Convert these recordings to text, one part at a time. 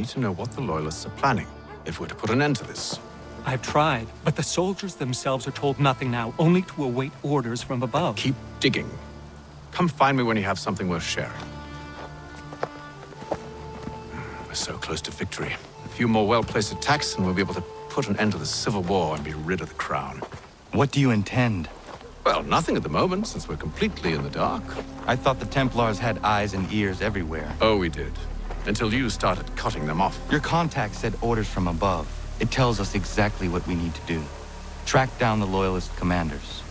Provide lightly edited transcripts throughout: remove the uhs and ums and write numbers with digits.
need to know what the Loyalists are planning, if we're to put an end to this. I've tried, but the soldiers themselves are told nothing now, only to await orders from above. Keep digging. Come find me when you have something worth sharing. We're so close to victory. A few more well-placed attacks and we'll be able to put an end to the Civil War and be rid of the crown. What do you intend? Well, nothing at the moment, since we're completely in the dark. I thought the Templars had eyes and ears everywhere. Oh, we did. Until you started cutting them off. Your contact said orders from above. It tells us exactly what we need to do. Track down the Loyalist commanders.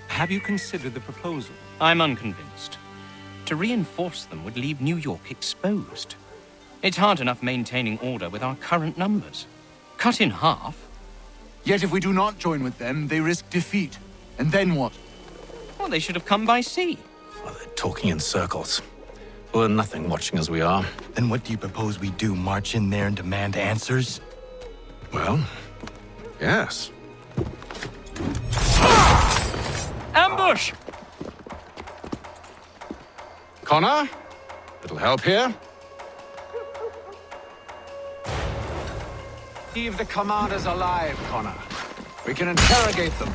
Have you considered the proposal? I'm unconvinced. To reinforce them would leave New York exposed. It's hard enough maintaining order with our current numbers. Cut in half? Yet if we do not join with them, they risk defeat. And then what? Well, they should have come by sea. Well, they're talking in circles. We'll learn nothing watching as we are. Then what do you propose we do? March in there and demand answers? Well, yes. Ambush! Connor? Little help here? Leave the commanders alive, Connor. We can interrogate them.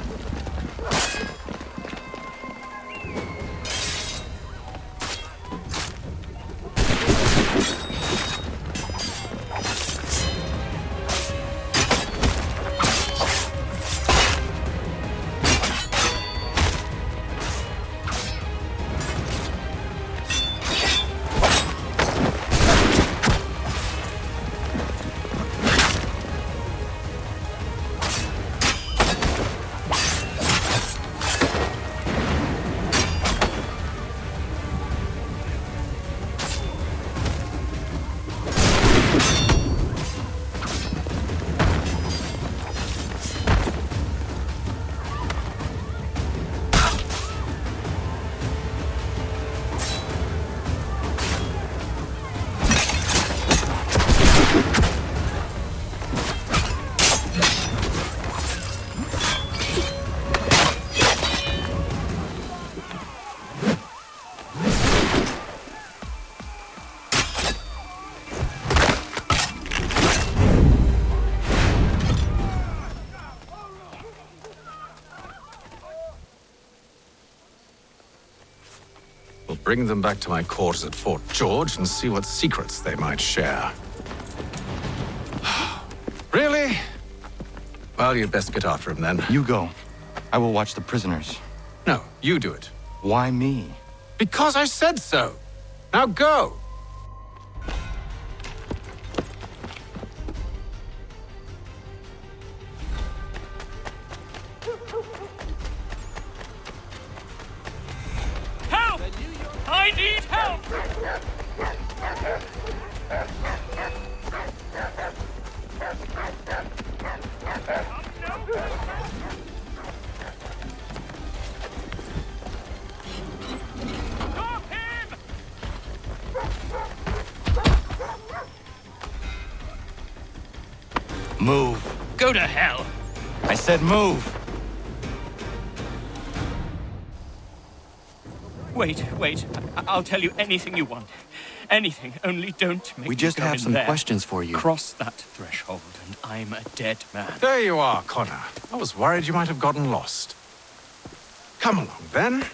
Bring them back to my quarters at Fort George and see what secrets they might share. Really? Well, you'd best get after him then. You go. I will watch the prisoners. No, you do it. Why me? Because I said so. Now go! I need help! Stop him! Go to hell! I said move! Wait. I'll tell you anything you want. Anything, only don't make We me just go have in some there. questions for you. Cross that threshold, and I'm a dead man. There you are, Connor. I was worried you might have gotten lost. Come along, then.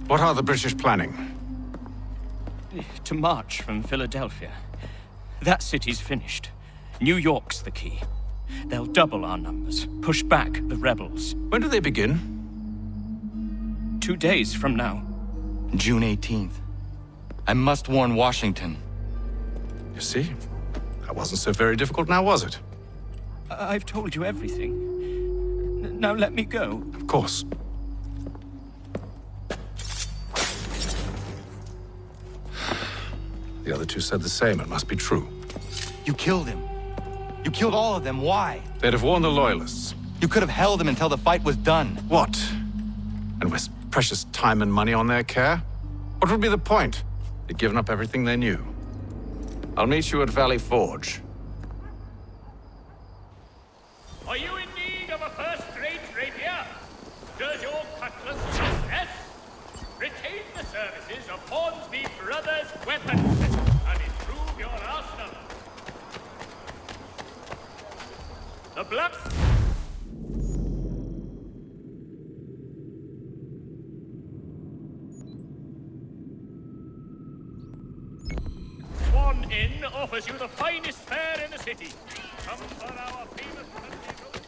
What are the British planning? To march from Philadelphia. That city's finished. New York's the key. They'll double our numbers, push back the rebels. When do they begin? 2 days from now. June 18th. I must warn Washington. You see? That wasn't so very difficult now, was it? I've told you everything. Now let me go. Of course. The other two said the same. It must be true. You killed him. You killed all of them. Why? They'd have warned the Loyalists. You could have held him until the fight was done. What? And waste precious time and money on their care? What would be the point? They'd given up everything they knew. I'll meet you at Valley Forge. Are you in need of a first-rate rapier? Does your cutlass possess? Retain the services of Hornsby Brothers Weapons and improve your arsenal. The Black... Swan Inn offers you the finest fare in the city. Come for our famous country road.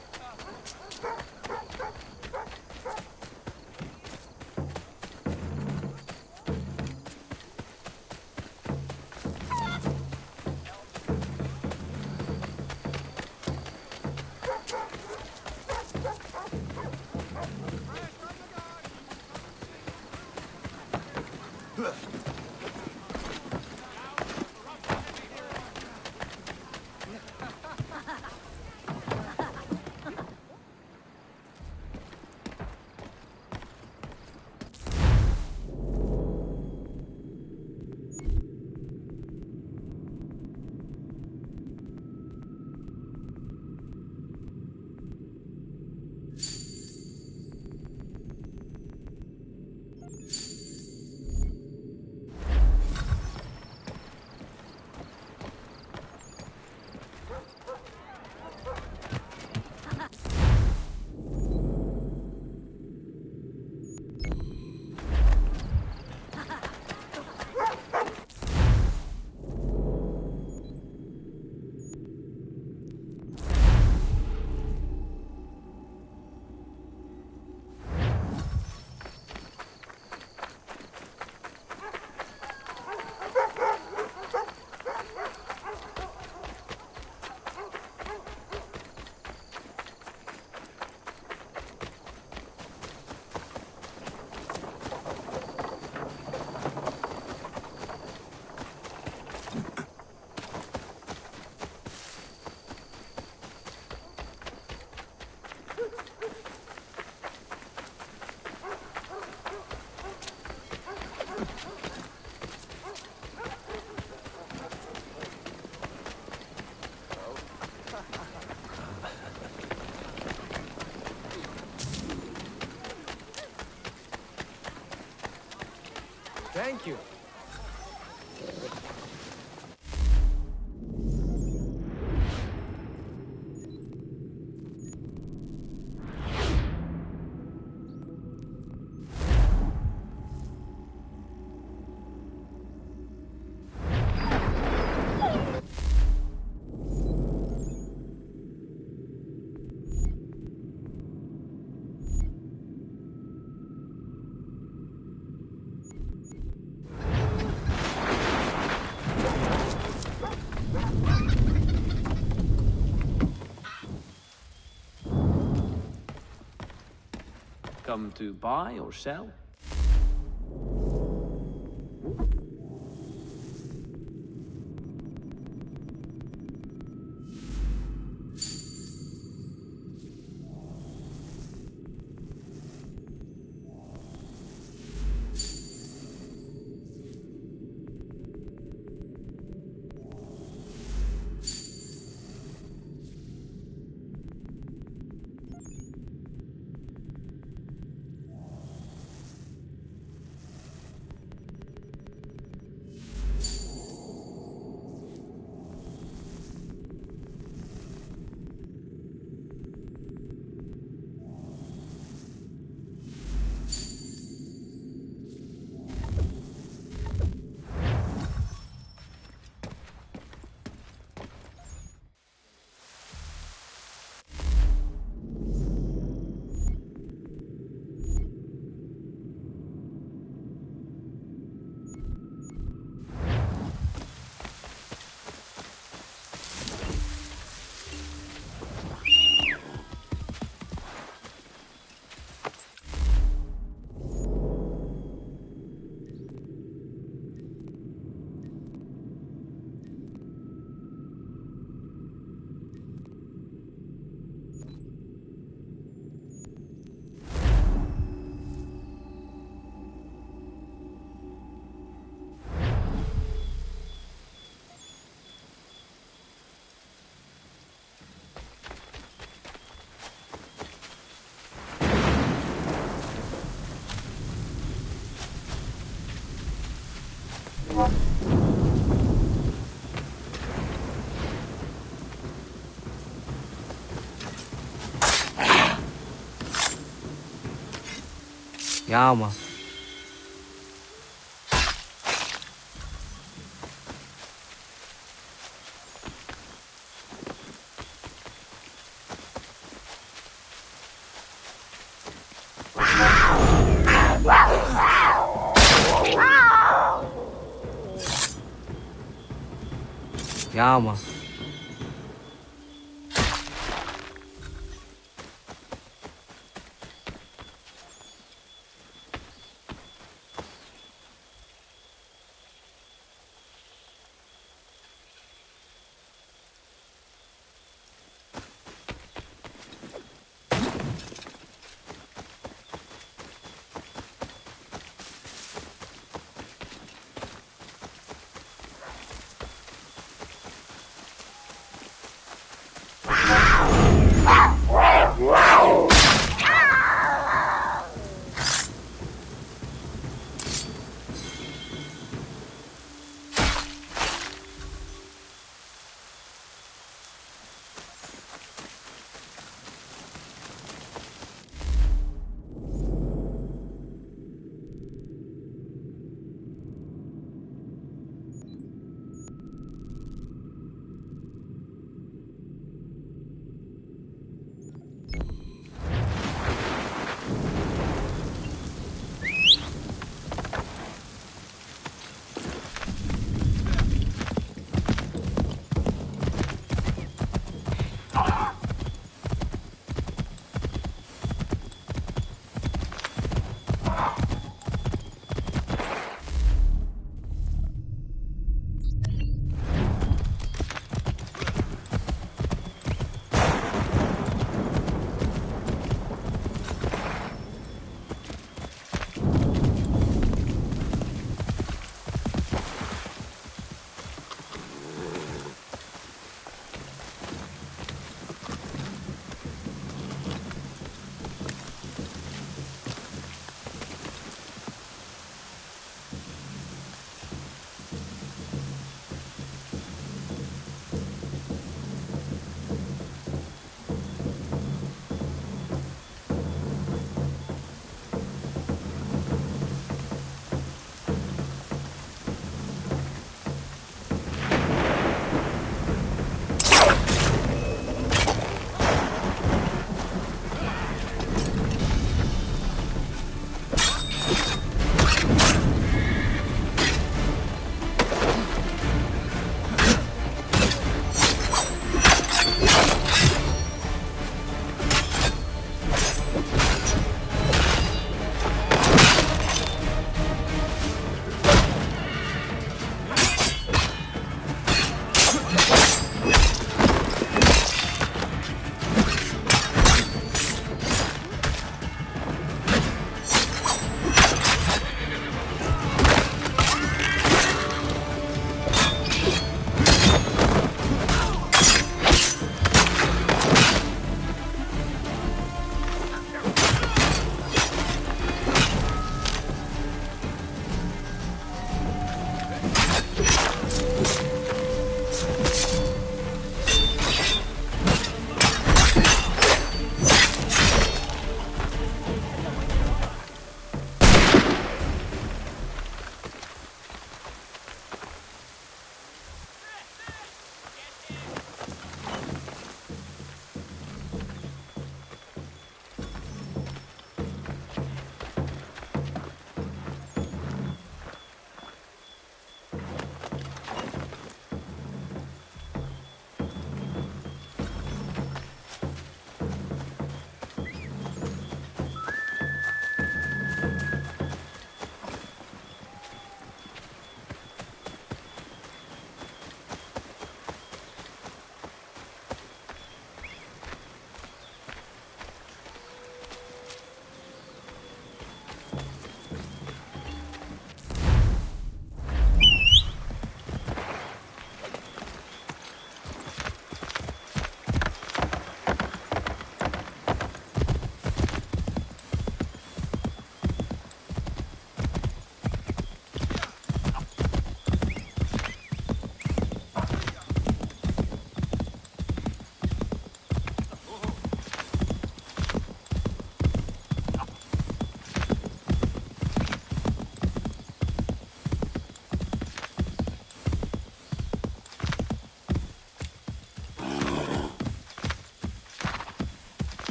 Thank you. Come to buy or sell? Ja, man. Ja, man.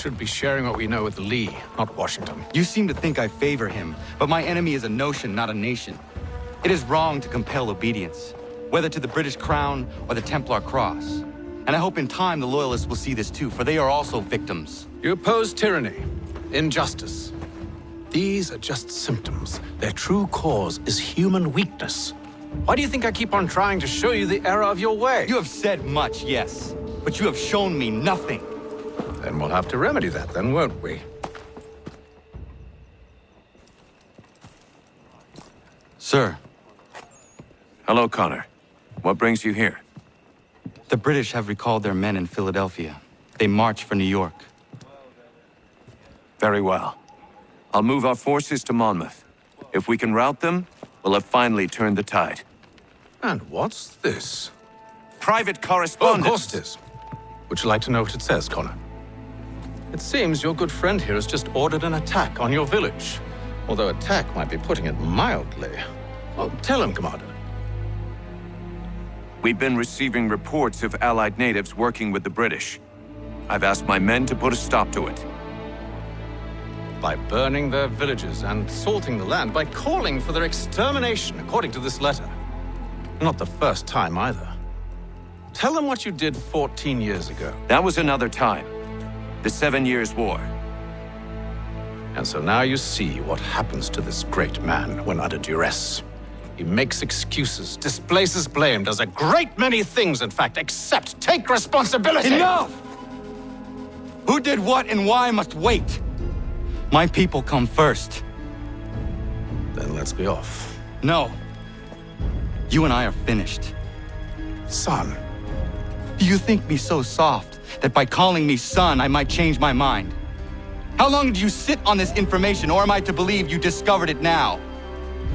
should be sharing what we know with Lee, not Washington. You seem to think I favor him, but my enemy is a notion, not a nation. It is wrong to compel obedience, whether to the British Crown or the Templar Cross. And I hope in time the Loyalists will see this too, for they are also victims. You oppose tyranny, injustice. These are just symptoms. Their true cause is human weakness. Why do you think I keep on trying to show you the error of your way? You have said much, yes, but you have shown me nothing. Then we'll have to remedy that then, won't we? Sir. Hello, Connor. What brings you here? The British have recalled their men in Philadelphia. They march for New York. Very well. I'll move our forces to Monmouth. If we can rout them, we'll have finally turned the tide. And what's this? Private Oh, correspondence! of course it is. Would you like to know what it says, Connor? It seems your good friend here has just ordered an attack on your village. Although attack might be putting it mildly. Well, tell him, Commander. We've been receiving reports of Allied natives working with the British. I've asked my men to put a stop to it. By burning their villages and salting the land, by calling for their extermination, according to this letter. Not the first time, either. Tell them what you did 14 years ago. That was another time. The 7 Years' War. And so now you see what happens to this great man when under duress. He makes excuses, displaces blame, does a great many things, in fact, except take responsibility! Enough! Who did what and why must wait. My people come first. Then let's be off. No. You and I are finished. Son. Do you think me so soft that by calling me son, I might change my mind? How long did you sit on this information, or am I to believe you discovered it now?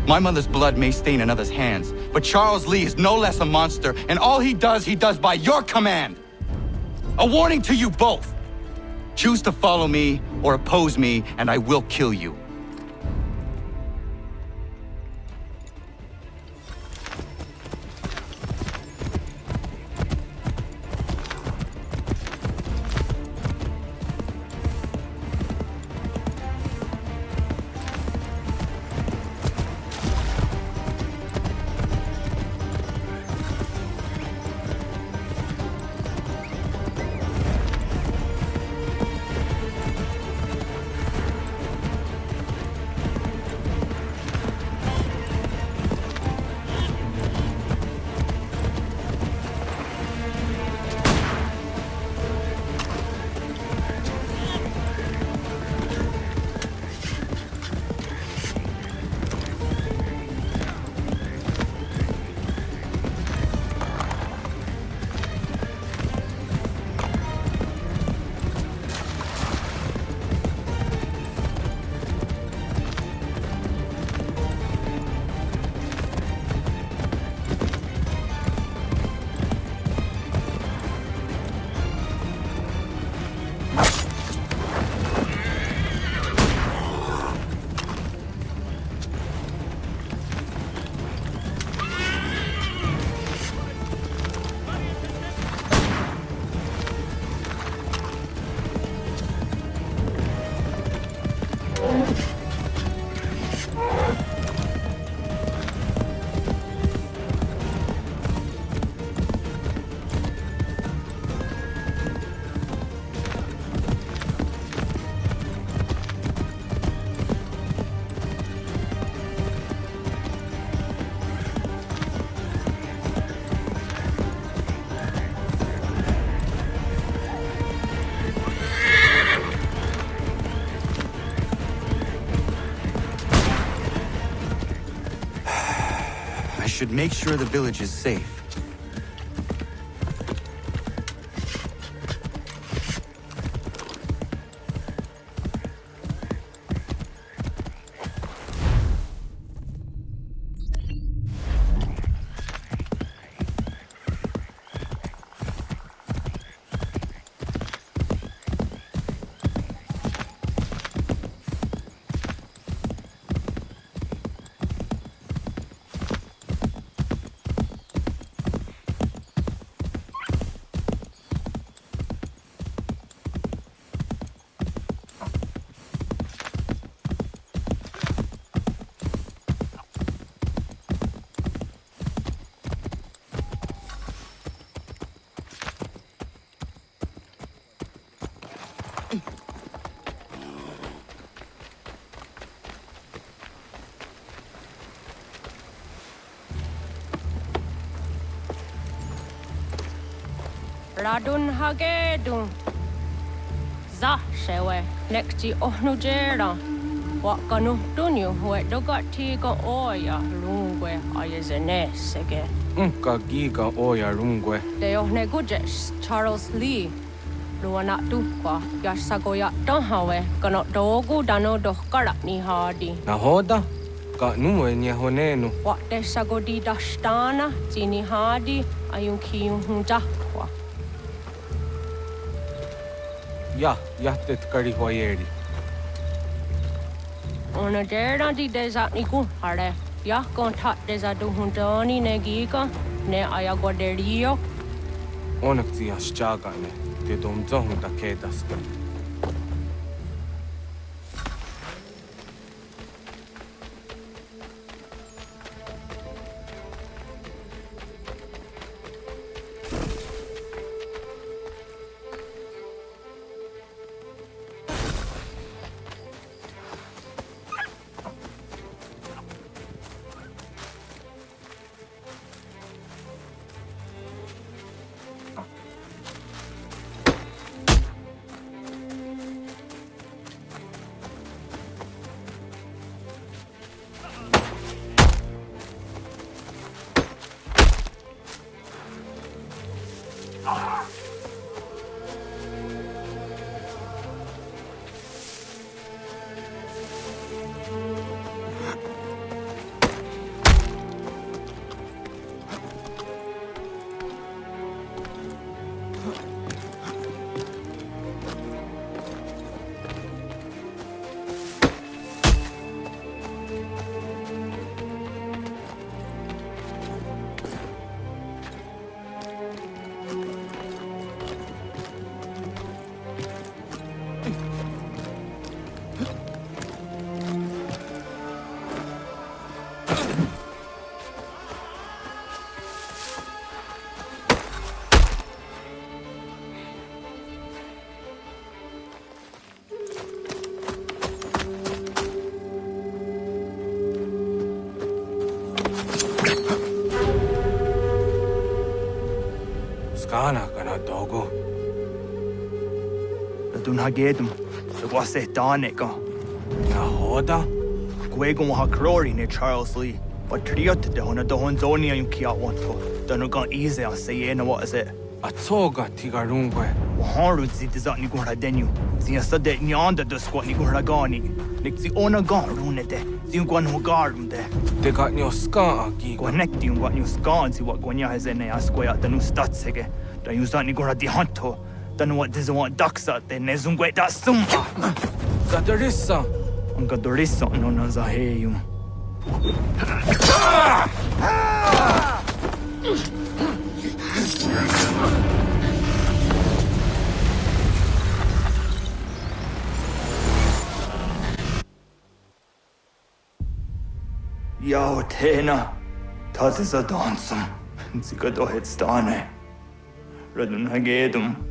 My mother's blood may stain another's hands, but Charles Lee is no less a monster, and all he does by your command. A warning to you both. Choose to follow me or oppose me, and I will kill you. Should make sure the village is safe. Ratonhnhaké dun. Za shewe nekti ohnujera. Wakanu dunyu we dogati go oya lungwe ayezene sege. Ka giga oya rungwe. De ohne gujes Charles Lee. Luana tukwa yasagoya donhawe kano dogu dano dohkara ni hadi. Nahoda? Ka nuwe nye honenu. Wat de sagodi dashtana zini hadi ayun kiyun hundakwa. Ja, jahtet kari hoyeri. Ona dera di desatni hare. Ya kontat desadu hundani negiga ne ayaguaderio. Onneksi ashchagane. Te domzohun da kedaske. Skana kana dogo. Ratonhnhaké dum. So what's it done it go? Nahoda? Gwegon ha Clory ne Charles Lee. But triot de hona do honzoni ayun kia want to. Dano gan easy I say no what is it? Atsoga tiga rungwe. Waharu zi dizat ni gora denu. Zi asade nyanda do squat ni gora gani. Nik zi ona gan rune de. Zi gwan ho garum de. Te got nyo ska aki. Connect you what you scan zi what gwanya has in a square the new stats hege. Da you zat ni gora di hanto. Dano what does want ducks out de nezungwe da sum. Zadarissa. Anka dorissa no na za heyum. Yao tena, tas is a dansum. Zika do hitstane. Ratonhnhaké dum.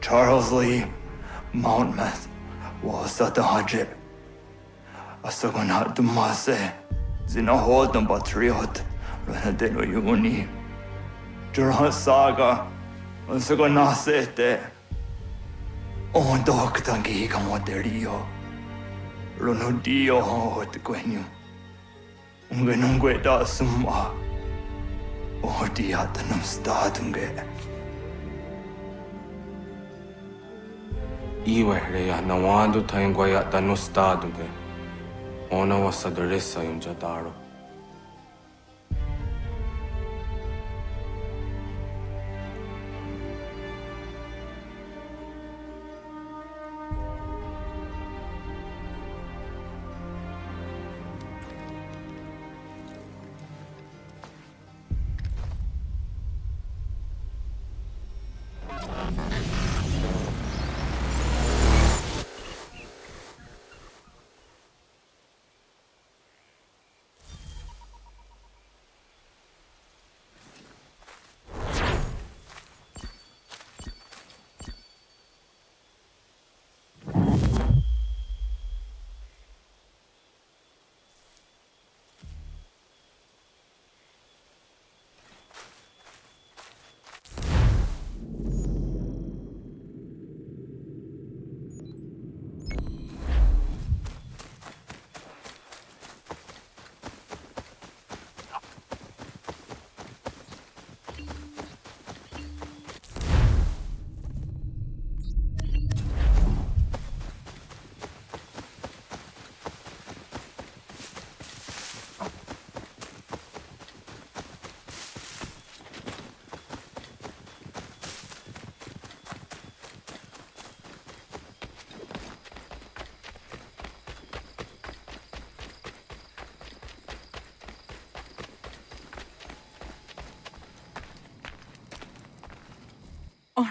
Charles Lee, Monmouth, was at the hajib. Asagonat dumase. Zina hold them patriot. Ranadeno yuni. Jurhan saga. Asagonasete. On doktangi kamoterio. Runudio hot gwenum. Ungenungwe da summa. Odiatanum stadunge. Iwe reya nawando taingwaya tanu staduge. Ona wasadarissa yung jadaro.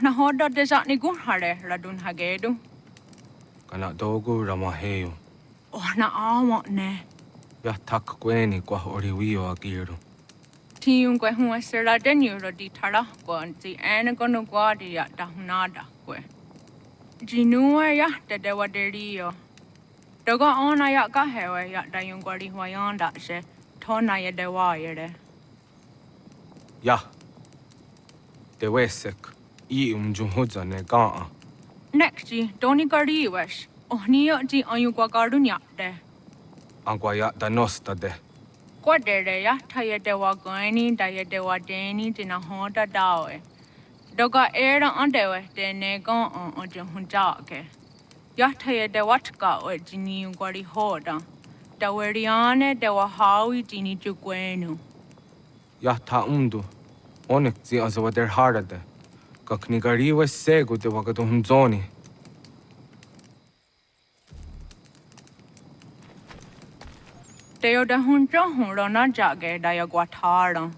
na hoda desa ni gun hare Ratonhnhaké du. Kana dogu ramaheyo. Na awa ne. Ya tak kweni kwa oriwio agiru. Tiun kwe hun sera denyo di tara ko ti ene kono kwa di ya da hunada kwe. Jinua ya de dewa derio. Doga ona ya ka hewe ya da yung kwari hwayanda she tona ya dewa yere. Ya. Dewesek. I umjumhuza ne gaa. Next ji doni kari wesh. Ohniyo ji ayu kwa karunya de. Agwaya da nosta de. Kwa dere ya taya dewa gani da ya dewa deni dina hoda dawe. Doga era andewe de ne gon on jumhunjake. Ya taya dewa tka o jini yung kwari hoda. Da weriane dewa hawi jini jukwenu. Ya ta umdu. Onik zi azawa der harade. Kaknigariwe segu de wagadu hunzoni. Teo da hunjo hunro na jage da ya guatara.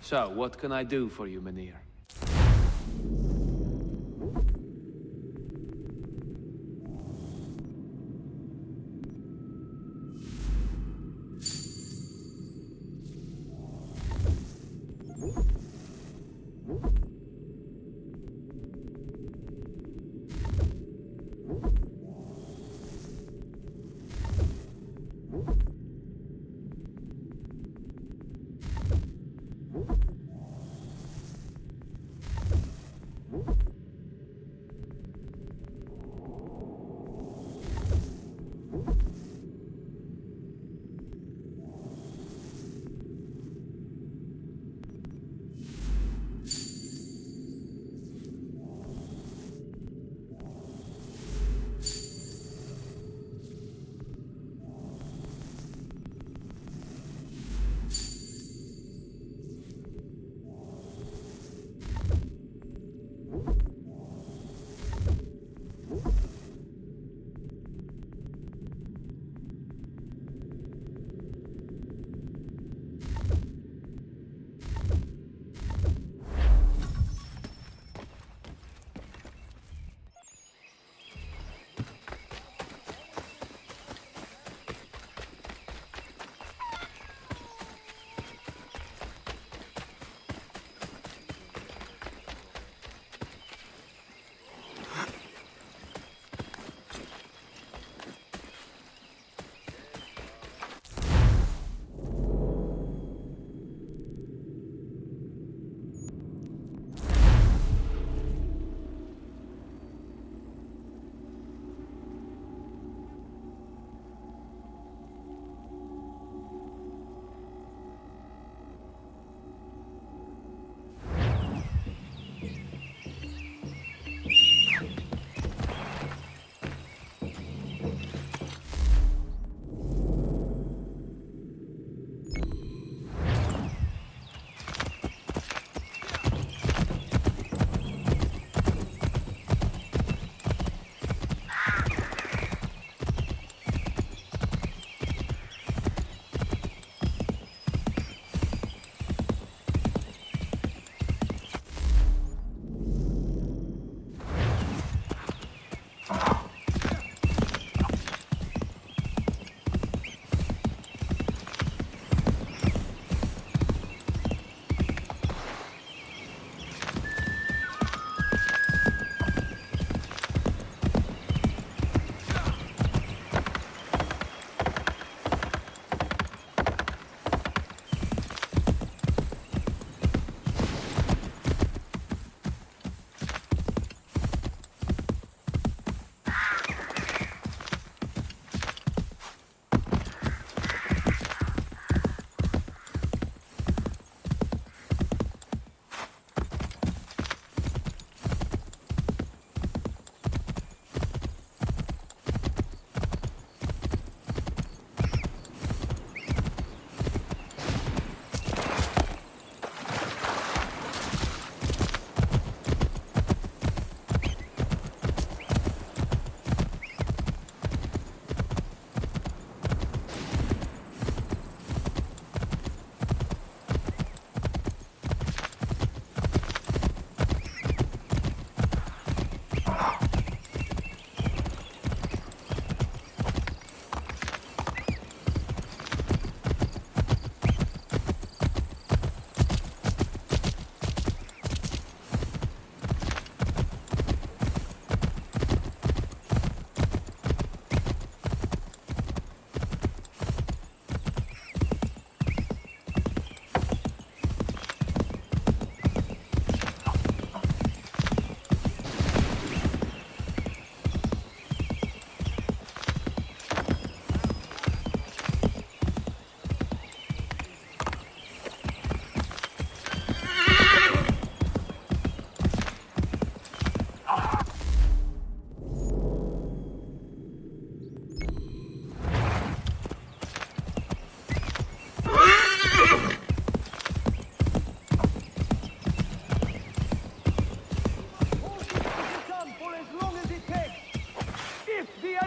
So, what can I do for you, Mynheer?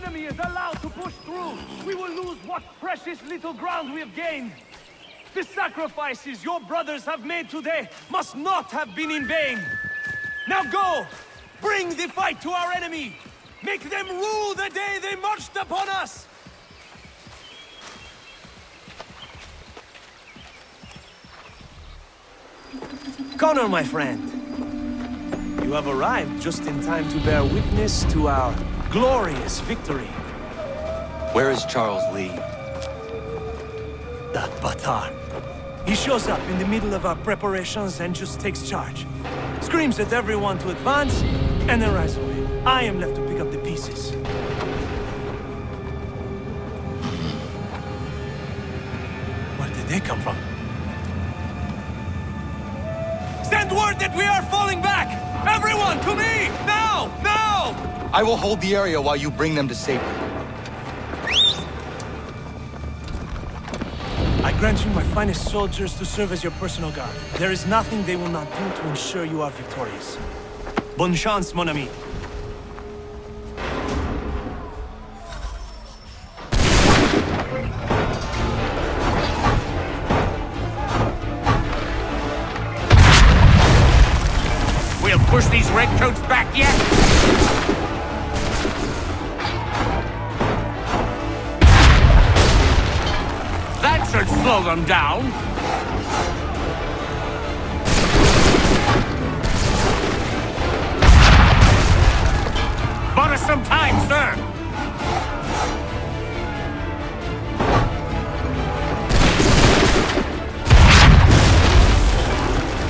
enemy is allowed to push through, we will lose what precious little ground we have gained. The sacrifices your brothers have made today must not have been in vain. Now go! Bring the fight to our enemy! Make them rue the day they marched upon us! Connor, my friend. You have arrived just in time to bear witness to our glorious victory. Where is Charles Lee? That Batar. He shows up in the middle of our preparations and just takes charge. Screams at everyone to advance, and then rides away. I am left to pick up the pieces. Where did they come from? Send word that we are falling back! Everyone, to me! Now! Now! I will hold the area while you bring them to safety. I grant you my finest soldiers to serve as your personal guard. There is nothing they will not do to ensure you are victorious. Bonne chance, mon ami. We'll push these redcoats back yet? That should slow them down. Bought us some time, sir.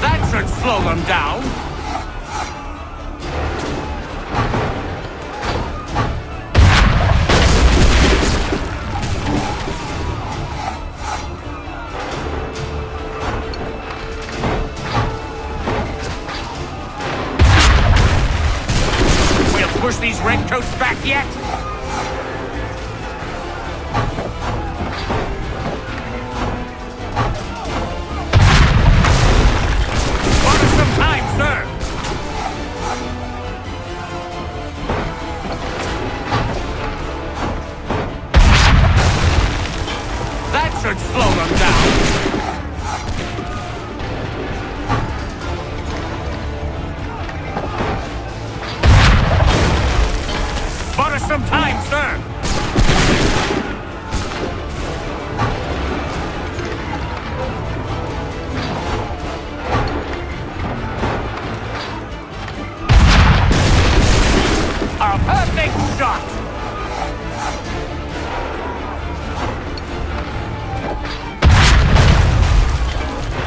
That should slow them down. Push these redcoats back yet? Bought us some time, sir. That should slow them down. Some time, sir! A perfect shot!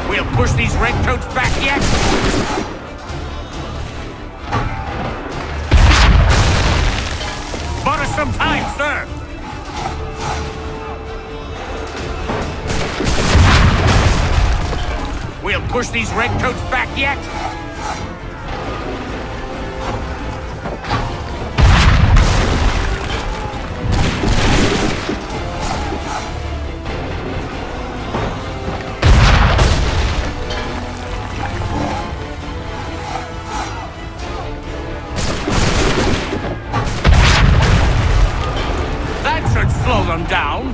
We'll push these redcoats back yet? Bought us some time, sir! We'll push these redcoats back yet? Slow them down.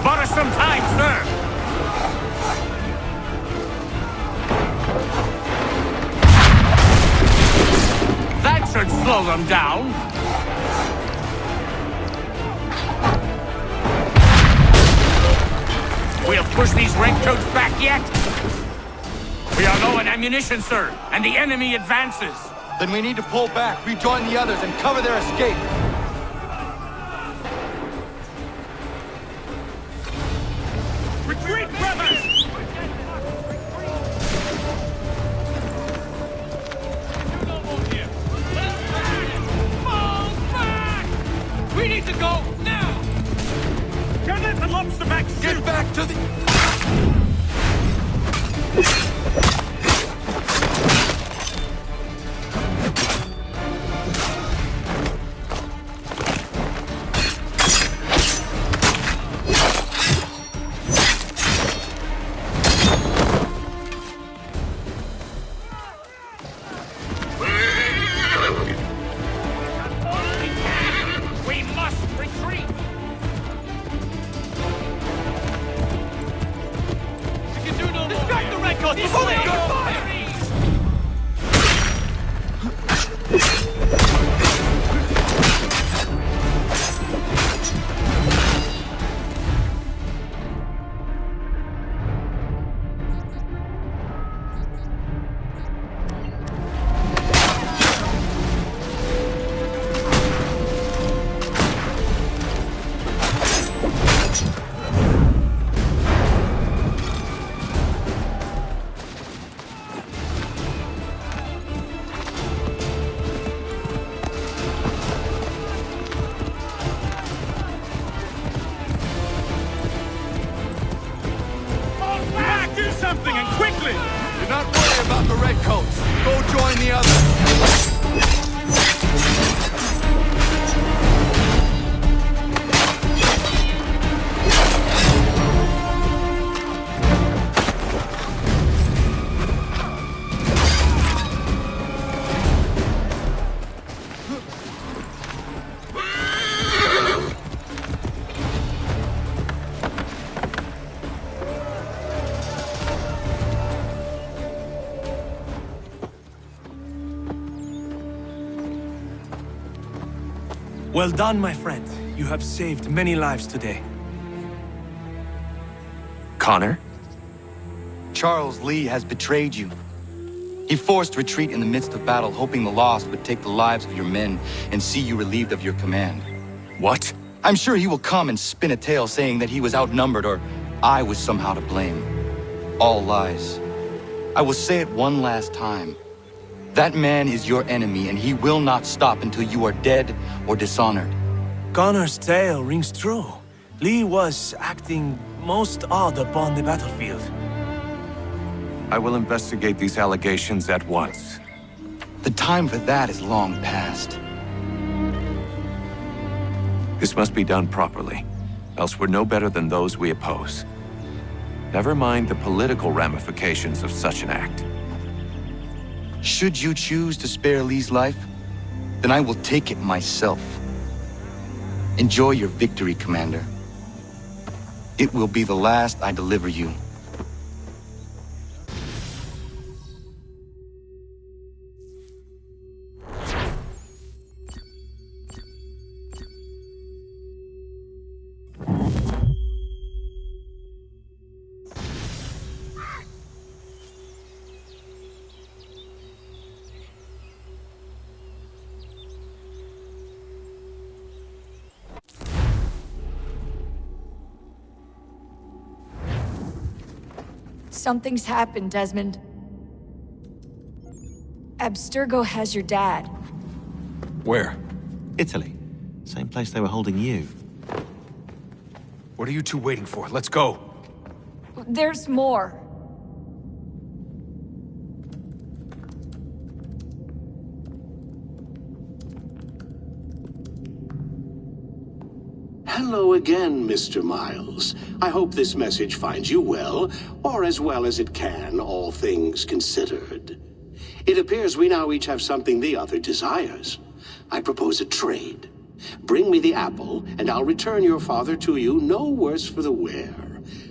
Bought us some time, sir. That should slow them down. We'll push these redcoats back yet? We are low on ammunition, sir, and the enemy advances. Then we need to pull back, rejoin the others, and cover their escape. Retreat, brothers! Fall back! We need to go now! Turn that lobster back soon! Get back to the... Redcoats before they go! Well done, my friend. You have saved many lives today. Connor? Charles Lee has betrayed you. He forced retreat in the midst of battle, hoping the loss would take the lives of your men and see you relieved of your command. What? I'm sure he will come and spin a tale saying that he was outnumbered or I was somehow to blame. All lies. I will say it one last time. That man is your enemy, and he will not stop until you are dead or dishonored. Connor's tale rings true. Lee was acting most odd upon the battlefield. I will investigate these allegations at once. The time for that is long past. This must be done properly, else we're no better than those we oppose. Never mind the political ramifications of such an act. Should you choose to spare Lee's life, then I will take it myself. Enjoy your victory, Commander. It will be the last I deliver you. Something's happened, Desmond. Abstergo has your dad. Where? Italy. Same place they were holding you. What are you two waiting for? Let's go. There's more. Hello again, Mr. Miles. I hope this message finds you well, or as well as it can, all things considered. It appears we now each have something the other desires. I propose a trade. Bring me the apple, and I'll return your father to you no worse for the wear.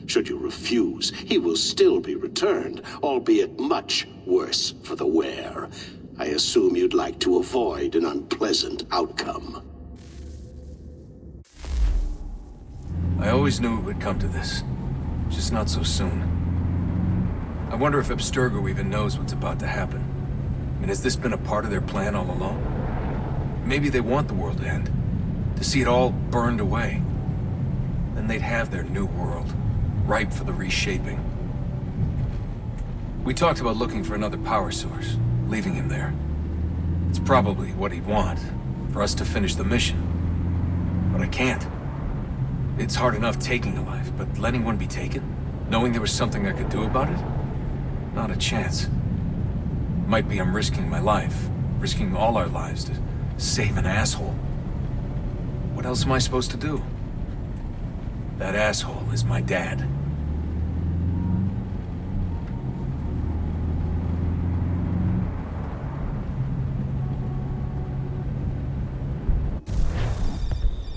Should you refuse, he will still be returned, albeit much worse for the wear. I assume you'd like to avoid an unpleasant outcome. I always knew it would come to this. Just not so soon. I wonder if Abstergo even knows what's about to happen. I mean, has this been a part of their plan all along? Maybe they want the world to end. To see it all burned away. Then they'd have their new world, ripe for the reshaping. We talked about looking for another power source, leaving him there. It's probably what he'd want, for us to finish the mission. But I can't. It's hard enough taking a life, but letting one be taken? Knowing there was something I could do about it? Not a chance. Might be I'm risking my life, risking all our lives to save an asshole. What else am I supposed to do? That asshole is my dad.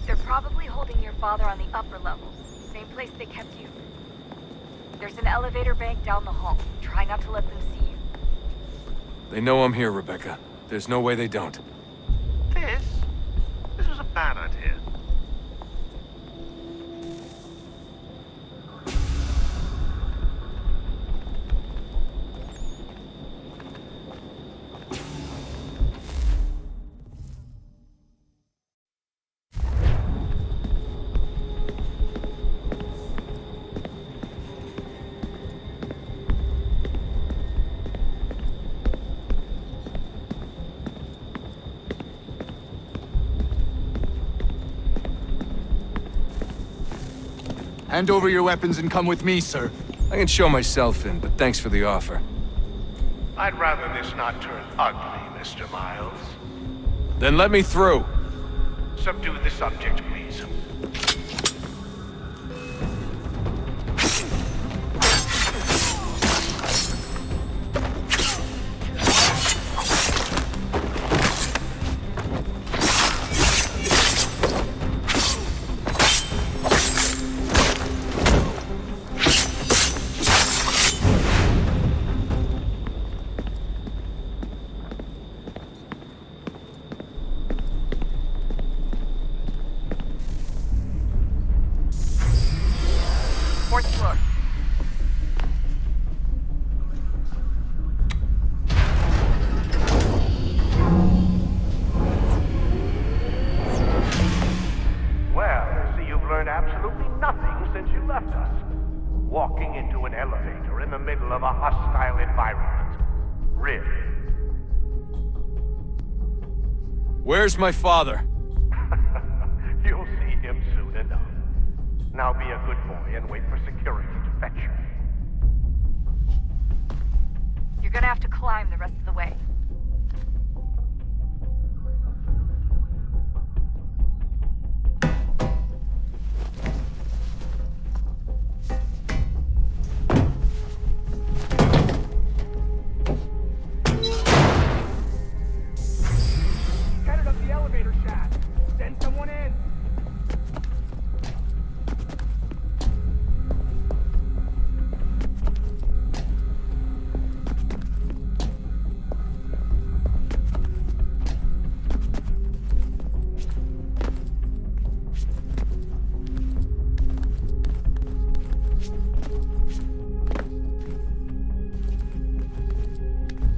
They're probably holding your father on the upper levels. Same place they kept you. There's an elevator bank down the hall. Try not to let them see you. They know I'm here, Rebecca. There's no way they don't. This was a bad idea. Hand over your weapons and come with me, sir. I can show myself in, but thanks for the offer. I'd rather this not turn ugly, Mr. Miles. Then let me through. Subdue the subject, please. Where's my father? You'll see him soon enough. Now be a good boy and wait for security to fetch you. You're gonna have to climb the rest of the way.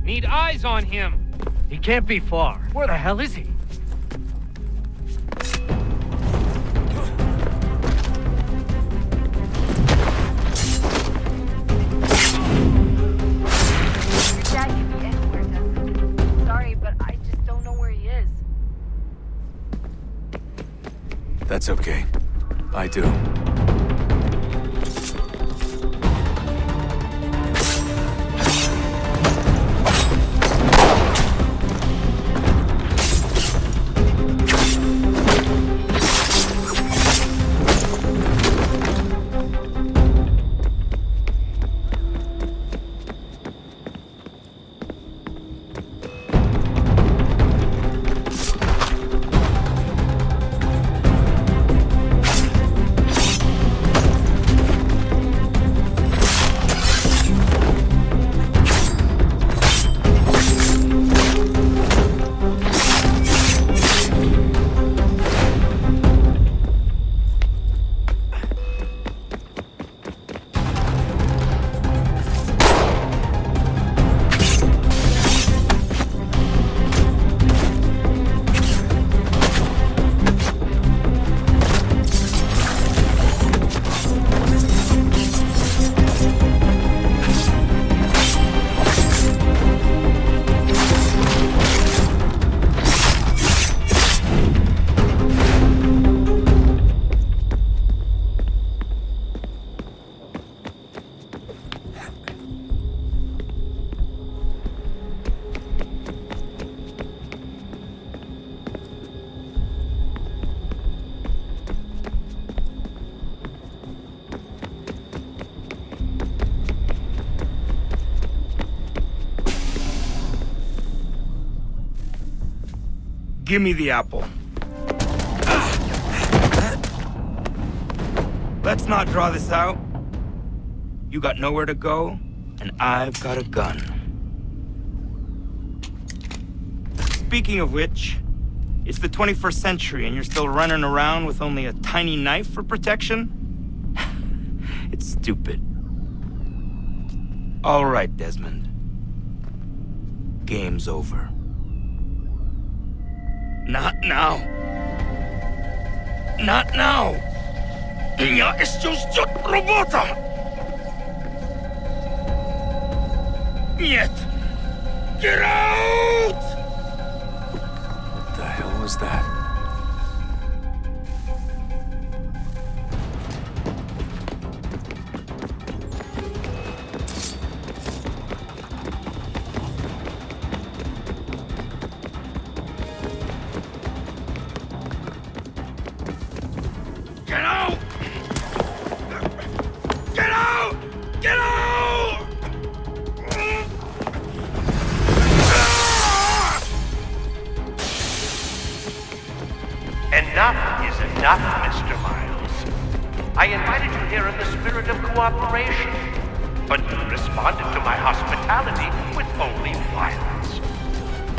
Need eyes on him. He can't be far. Where the hell is he? Your dad can be anywhere, Desmond. Sorry, but I just don't know where he is. That's okay. I do. Give me the apple. Let's not draw this out. You got nowhere to go, and I've got a gun. Speaking of which, it's the 21st century and you're still running around with only a tiny knife for protection? It's stupid. All right, Desmond. Game's over. Not now. Not now. Я еще ждет работа. Нет. Get out! What the hell was that? Get out! Get out! Get out! Enough is enough, Mr. Miles. I invited you here in the spirit of cooperation, but you responded to my hospitality with only violence.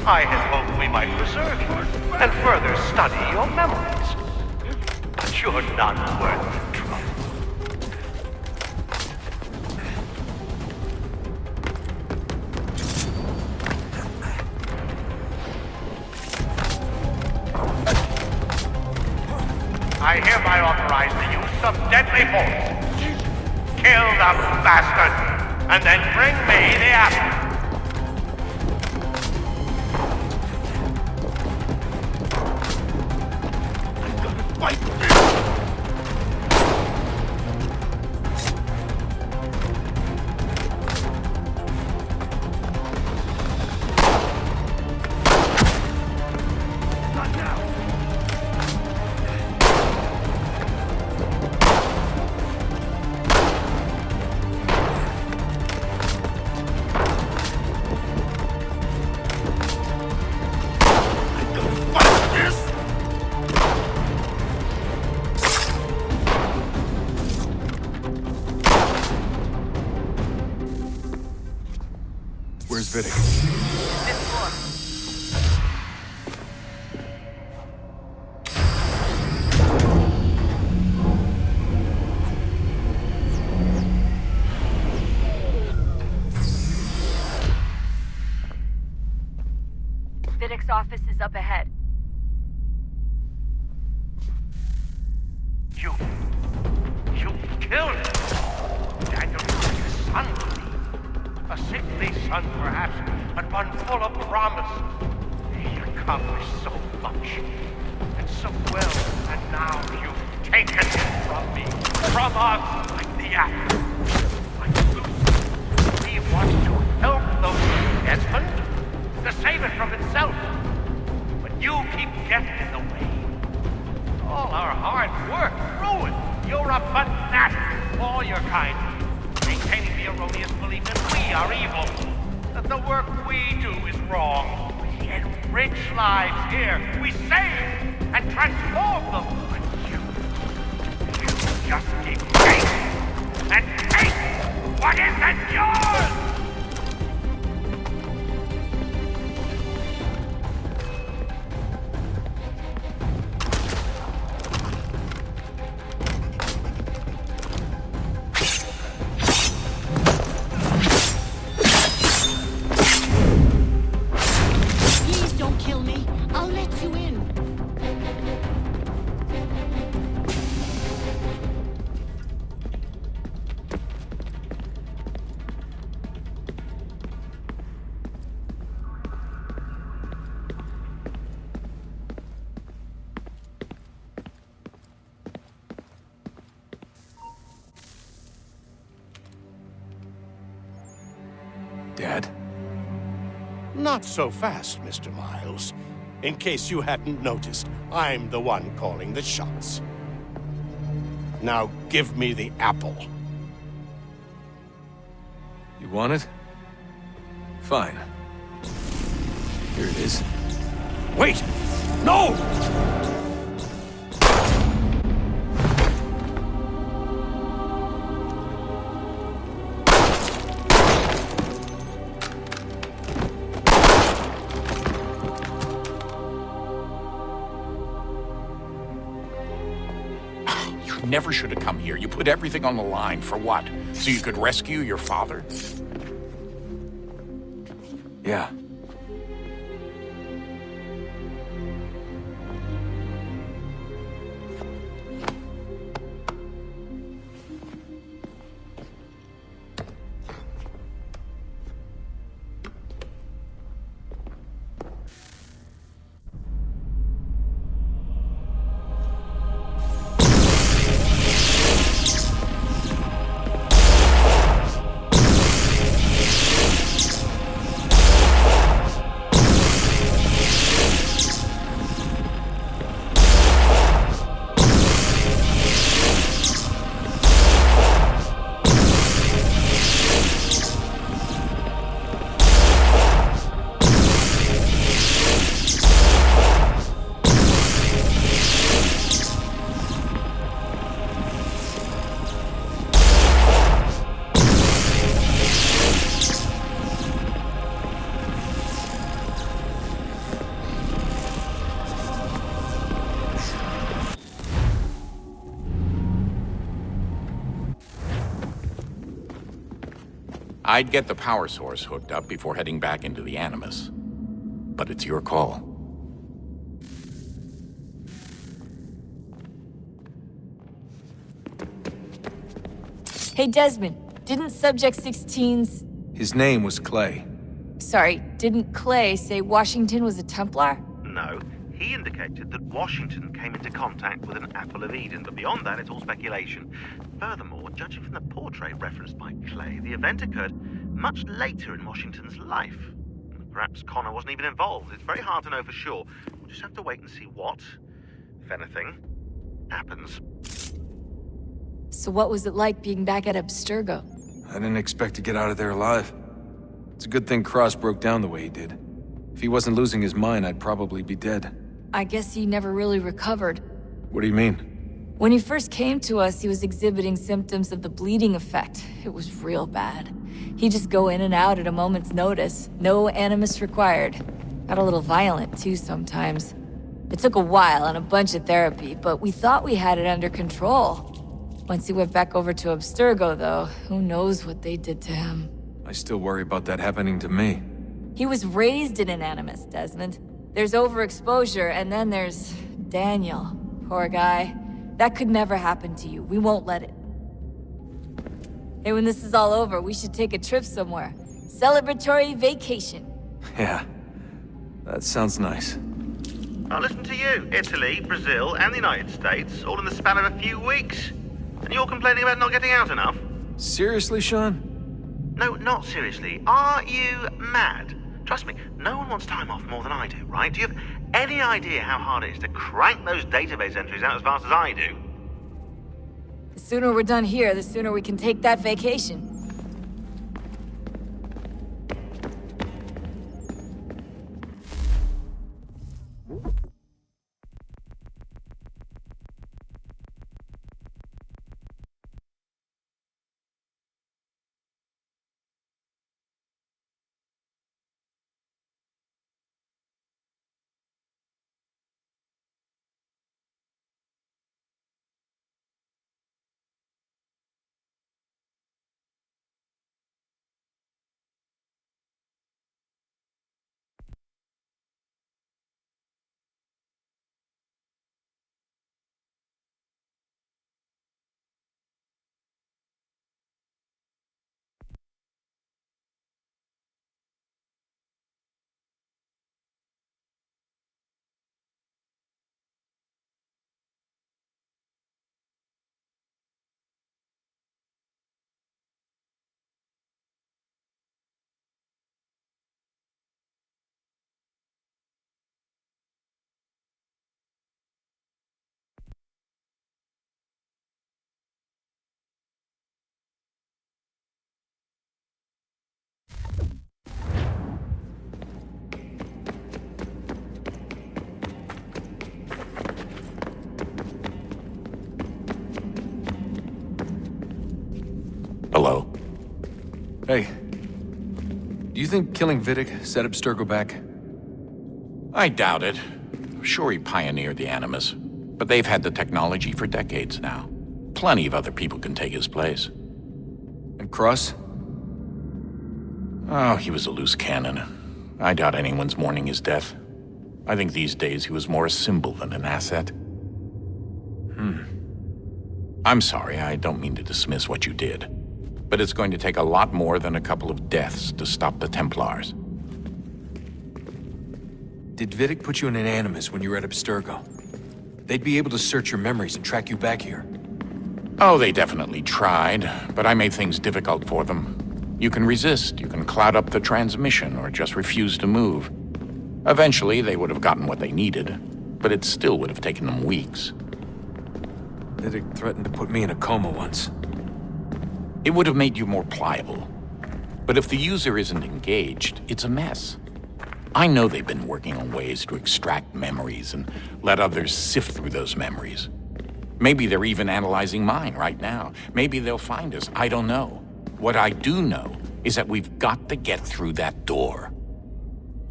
I had hoped we might preserve you and further study your memories. But you're not worth the trouble. I hereby authorize the use of deadly force. Kill the bastard, and then bring me the apple. Where's Vidic? Fifth floor. Vidic's office is up ahead. You killed Daniel, his son. A sickly son, perhaps, but one full of promise. He accomplished so much, and so well, and now you've taken him from me, from us, like the apple, like Lucy. He wants to help those Desmond, to save it from itself, but you keep getting in the way. All our hard work ruined. You're a fanatic, all your kind. Maintaining the erroneous belief that we are evil, that the work we do is wrong. We enrich lives here. We save and transform them. But you just keep taking and take what isn't yours! Dad? Not so fast, Mr. Miles. In case you hadn't noticed, I'm the one calling the shots. Now give me the apple. You want it? Fine. Here it is. Wait! No! never should have come here. You put everything on the line. For what? So you could rescue your father? Yeah. I'd get the power source hooked up before heading back into the Animus. But it's your call. Hey, Desmond, didn't Subject 16's... His name was Clay. Sorry, didn't Clay say Washington was a Templar? No. He indicated that Washington came into contact with an Apple of Eden, but beyond that, it's all speculation. Furthermore, judging from the portrait referenced by Clay, the event occurred much later in Washington's life. Perhaps Connor wasn't even involved. It's very hard to know for sure. We'll just have to wait and see what, if anything, happens. So what was it like being back at Abstergo? I didn't expect to get out of there alive. It's a good thing Cross broke down the way he did. If he wasn't losing his mind, I'd probably be dead. I guess he never really recovered. What do you mean? When he first came to us, he was exhibiting symptoms of the bleeding effect. It was real bad. He'd just go in and out at a moment's notice. No Animus required. Got a little violent, too, sometimes. It took a while and a bunch of therapy, but we thought we had it under control. Once he went back over to Abstergo, though, who knows what they did to him. I still worry about that happening to me. He was raised in an Animus, Desmond. There's overexposure, and then there's Daniel. Poor guy. That could never happen to you. We won't let it. Hey, when this is all over, we should take a trip somewhere. Celebratory vacation. Yeah, that sounds nice. Now listen to you. Italy, Brazil, and the United States, all in the span of a few weeks. And you're complaining about not getting out enough? Seriously, Shaun? No, not seriously. Are you mad? Trust me, no one wants time off more than I do, right? Do you have any idea how hard it is to crank those database entries out as fast as I do? The sooner we're done here, the sooner we can take that vacation. Hello? Hey. Do you think killing Vidic set Abstergo back? I doubt it. Sure, he pioneered the Animus, but they've had the technology for decades now. Plenty of other people can take his place. And Cross? Oh, he was a loose cannon. I doubt anyone's mourning his death. I think these days he was more a symbol than an asset. I'm sorry, I don't mean to dismiss what you did. But it's going to take a lot more than a couple of deaths to stop the Templars. Did Vidic put you in an Animus when you were at Abstergo? They'd be able to search your memories and track you back here. Oh, they definitely tried, but I made things difficult for them. You can resist, you can cloud up the transmission, or just refuse to move. Eventually, they would have gotten what they needed, but it still would have taken them weeks. Vidic threatened to put me in a coma once. It would have made you more pliable. But if the user isn't engaged, it's a mess. I know they've been working on ways to extract memories and let others sift through those memories. Maybe they're even analyzing mine right now. Maybe they'll find us. I don't know. What I do know is that we've got to get through that door.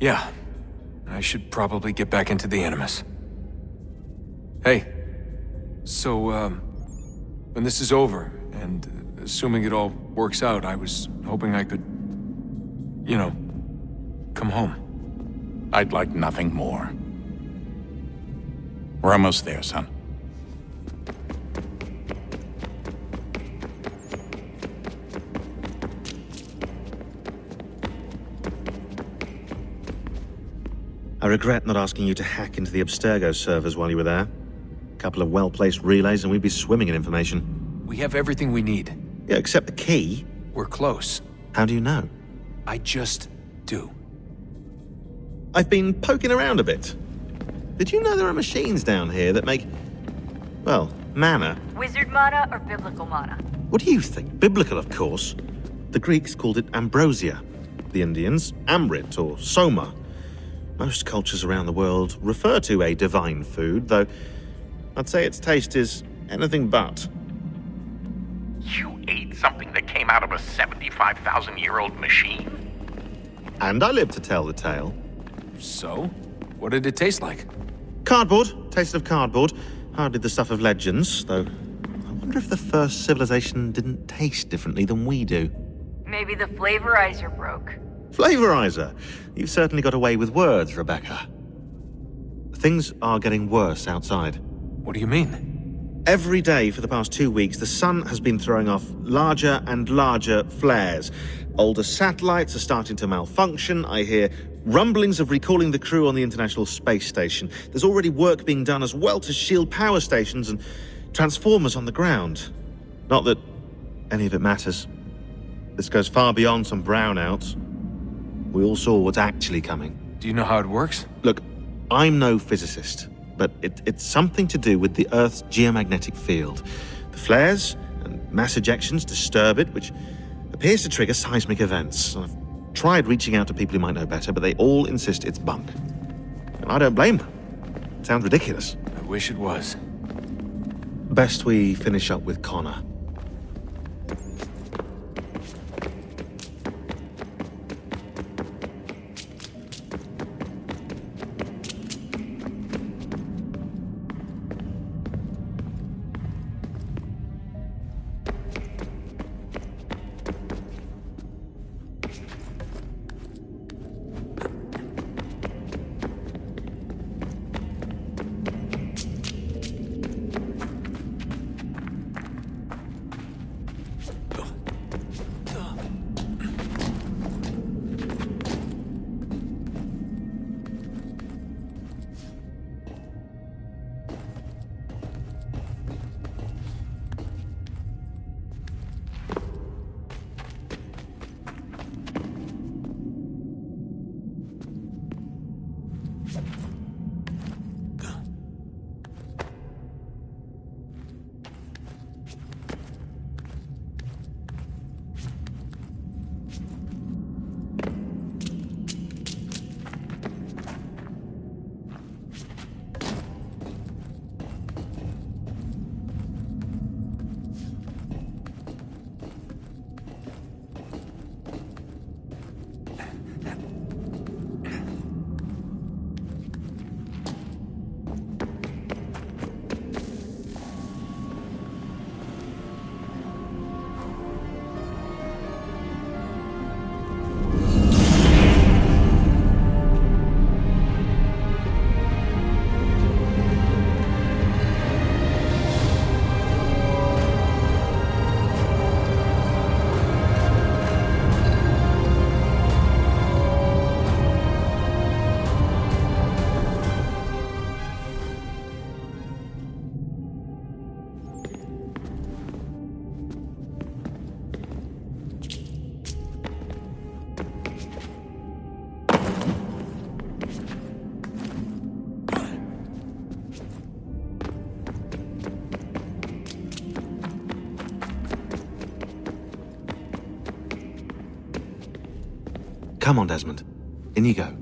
Yeah. I should probably get back into the Animus. Hey. So, when this is over, and assuming it all works out, I was hoping I could, you know, come home. I'd like nothing more. We're almost there, son. I regret not asking you to hack into the Abstergo servers while you were there. A couple of well-placed relays and we'd be swimming in information. We have everything we need. Yeah, except the key. We're close. How do you know? I just do. I've been poking around a bit. Did you know there are machines down here that make, well, mana? Wizard mana or biblical mana? What do you think? Biblical, of course. The Greeks called it ambrosia. The Indians, amrit or soma. Most cultures around the world refer to a divine food, though I'd say its taste is anything but. You ate something that came out of a 75,000-year-old machine? And I live to tell the tale. So? What did it taste like? Cardboard. Taste of cardboard. Hardly the stuff of legends, though. I wonder if the first civilization didn't taste differently than we do. Maybe the flavorizer broke. Flavorizer! You've certainly got away with words, Rebecca. Things are getting worse outside. What do you mean? Every day for the past 2 weeks, the sun has been throwing off larger and larger flares. Older satellites are starting to malfunction. I hear rumblings of recalling the crew on the International Space Station. There's already work being done as well to shield power stations and transformers on the ground. Not that any of it matters. This goes far beyond some brownouts. We all saw what's actually coming. Do you know how it works? Look, I'm no physicist, but it's something to do with the Earth's geomagnetic field. The flares and mass ejections disturb it, which appears to trigger seismic events. I've tried reaching out to people who might know better, but they all insist it's bunk. And I don't blame them. It sounds ridiculous. I wish it was. Best we finish up with Connor. Come on, Desmond. In you go.